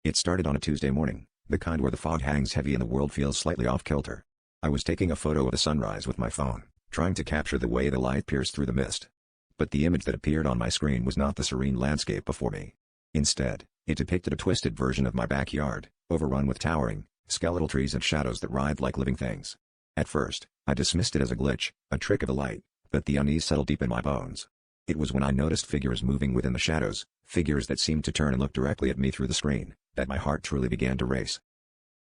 It started on a Tuesday morning, the kind where the fog hangs heavy and the world feels slightly off-kilter. I was taking a photo of the sunrise with my phone, trying to capture the way the light pierced through the mist. But the image that appeared on my screen was not the serene landscape before me. Instead, it depicted a twisted version of my backyard, overrun with towering, skeletal trees and shadows that writhed like living things. At first, I dismissed it as a glitch, a trick of the light, but the unease settled deep in my bones. It was when I noticed figures moving within the shadows, figures that seemed to turn and look directly at me through the screen, that my heart truly began to race.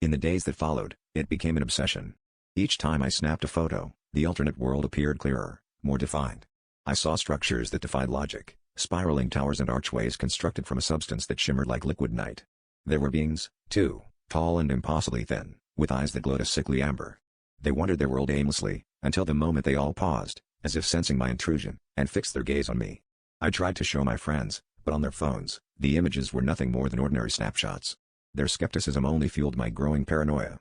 In the days that followed, it became an obsession. Each time I snapped a photo, the alternate world appeared clearer, more defined. I saw structures that defied logic, spiraling towers and archways constructed from a substance that shimmered like liquid night. There were beings, too, tall and impossibly thin, with eyes that glowed a sickly amber. They wandered their world aimlessly, until the moment they all paused, as if sensing my intrusion, and fixed their gaze on me. I tried to show my friends, but on their phones, the images were nothing more than ordinary snapshots. Their skepticism only fueled my growing paranoia.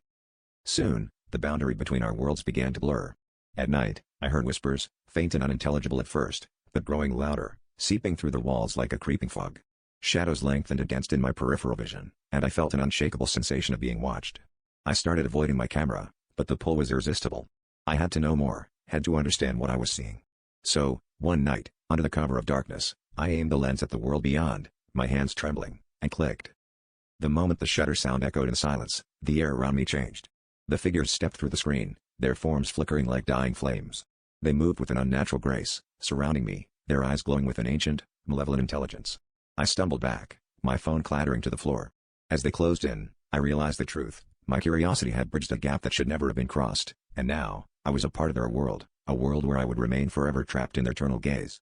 Soon, the boundary between our worlds began to blur. At night, I heard whispers, faint and unintelligible at first, but growing louder, seeping through the walls like a creeping fog. Shadows lengthened and danced in my peripheral vision, and I felt an unshakable sensation of being watched. I started avoiding my camera, but the pull was irresistible. I had to know more, had to understand what I was seeing. So, one night, under the cover of darkness, I aimed the lens at the world beyond, my hands trembling, and clicked. The moment the shutter sound echoed in silence, the air around me changed. The figures stepped through the screen, their forms flickering like dying flames. They moved with an unnatural grace, surrounding me, their eyes glowing with an ancient, malevolent intelligence. I stumbled back, my phone clattering to the floor. As they closed in, I realized the truth. My curiosity had bridged a gap that should never have been crossed, and now, I was a part of their world, a world where I would remain forever trapped in their eternal gaze.